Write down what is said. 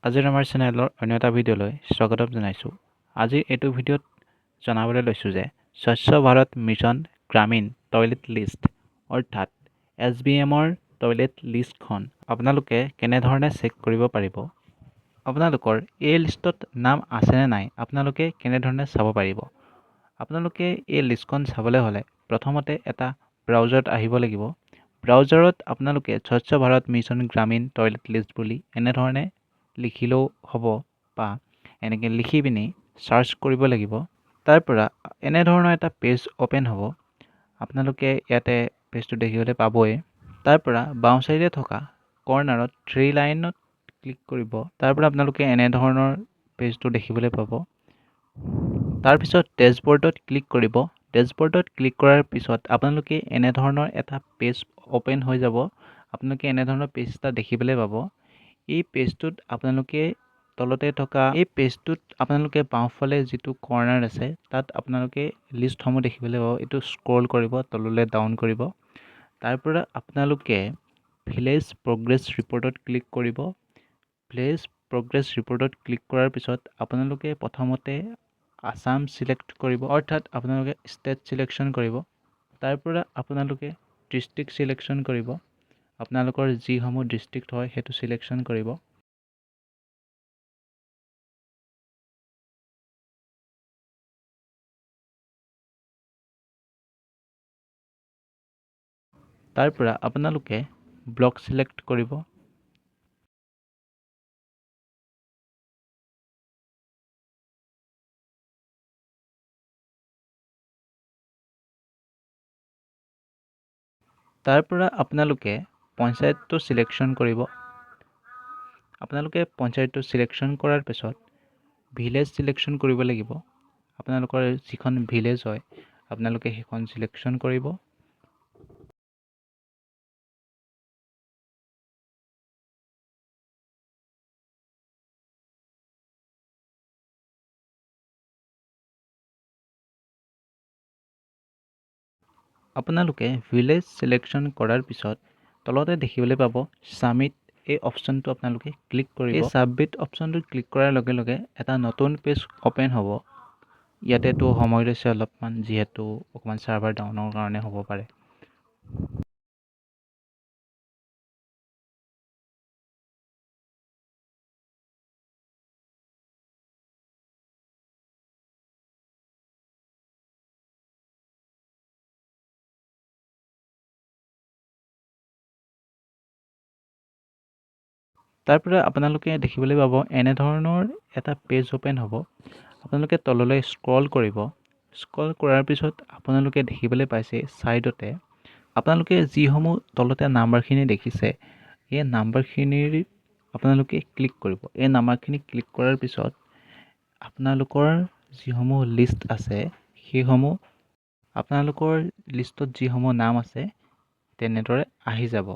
আজিৰ আমাৰ চেনেলৰ অন্য এটা ভিডিঅ'লৈ স্বাগতম জনাইছোঁ। আজিৰ এইটো ভিডিঅ'ত জনাবলৈ লৈছোঁ যে স্বচ্ছ ভাৰত মিছন গ্ৰামীণ টয়লেট লিষ্ট অৰ্থাৎ SBMৰ টয়লেট লিষ্টখন আপোনালোকে কেনেধৰণে চেক কৰিব পাৰিব। আপোনালোকৰ এই লিষ্টত নাম আছেনে নাই আপোনালোকে কেনেধৰণে চাব পাৰিব। আপোনালোকে এই লিষ্টখন চাবলৈ হ'লে প্ৰথমতে এটা ব্ৰাউজাৰত আহিব লাগিব। ব্ৰাউজাৰত আপোনালোকে স্বচ্ছ ভাৰত মিছন গ্ৰামীণ টয়লেট লিষ্ট বুলি এনেধৰণে লিখিলেও হ'ব বা এনেকৈ লিখি পিনি চাৰ্চ কৰিব লাগিব। তাৰ পৰা এনেধৰণৰ এটা পেজ অ'পেন হ'ব। আপোনালোকে ইয়াতে পেজটো দেখিবলৈ পাবই। তাৰ পৰা বাওঁ চাইডে থকা কৰ্নাৰত 3 লাইনত ক্লিক কৰিব। তাৰ পৰা আপোনালোকে এনেধৰণৰ পেজটো দেখিবলৈ পাব। তাৰপিছত ডেছবৰ্ডত ক্লিক কৰিব। ডেছবৰ্ডত ক্লিক কৰাৰ পিছত আপোনালোকে এনেধৰণৰ এটা পেজ অ'পেন হৈ যাব। আপোনালোকে এনেধৰণৰ পেজ এটা দেখিবলৈ পাব। এই পেজটোত আপোনালোকে তলতে থকা আপোনালোকে বাওঁফালে যিটো কৰ্নাৰ আছে তাত আপোনালোকে লিষ্টসমূহ দেখিবলৈ পাব। এইটো স্ক্ৰল কৰিব, তললৈ ডাউন কৰিব। তাৰ পৰা আপোনালোকে ভিলেজ প্ৰগ্ৰেছ ৰিপৰ্টত ক্লিক কৰিব। ভিলেজ প্ৰগ্ৰেছ ৰিপৰ্টত ক্লিক কৰাৰ পিছত আপোনালোকে প্ৰথমতে আসাম চিলেক্ট কৰিব, অৰ্থাৎ আপোনালোকে ষ্টেট চিলেকশ্যন কৰিব। তাৰ পৰা আপোনালোকে ডিষ্ট্ৰিক্ট চিলেকশ্যন কৰিব। আপোনালোকৰ যিসমূহ ডিষ্ট্ৰিক্ট হয় সেইটো চিলেকশ্যন কৰিব। তাৰ পৰা আপোনালোকে ব্লক চিলেক্ট কৰিব। তাৰ পৰা আপোনালোকে পঞ্চায়তটো চিলেকশ্যন কৰিব। আপোনালোকে পঞ্চায়তটো চিলেকশ্যন কৰাৰ পিছত ভিলেজ চিলেকশ্যন কৰিব লাগিব। আপোনালোকৰ যিখন ভিলেজ হয় আপোনালোকে সেইখন চিলেকশ্যন কৰিব। আপোনালোকে ভিলেজ চিলেকশ্যন কৰাৰ পিছত তলতে দেখিবলৈ পাব ছাবমিট, এই অপশ্যনটো আপোনালোকে ক্লিক কৰিব। এই ছাবমিট অপশ্যনটো ক্লিক কৰাৰ লগে লগে এটা নতুন পেজ অ'পেন হ'ব। ইয়াতেতো সময় লৈছে অলপমান, যিহেতু অকণমান ছাৰ্ভাৰ ডাউনৰ কাৰণে হ'ব পাৰে। তাৰ পৰা আপোনালোকে দেখিবলৈ পাব এনেধৰণৰ এটা পেজ অ'পেন হ'ব। আপোনালোকে তললৈ স্ক্ৰল কৰিব। স্ক্ৰল কৰাৰ পিছত আপোনালোকে দেখিবলৈ পাইছে ছাইডতে আপোনালোকে যিসমূহ তলতে নাম্বাৰখিনি দেখিছে, এই নাম্বাৰখিনিৰ আপোনালোকে ক্লিক কৰিব। এই নাম্বাৰখিনি ক্লিক কৰাৰ পিছত আপোনালোকৰ যিসমূহ লিষ্ট আছে সেইসমূহ আপোনালোকৰ লিষ্টত যিসমূহ নাম আছে তেনেদৰে আহি যাব।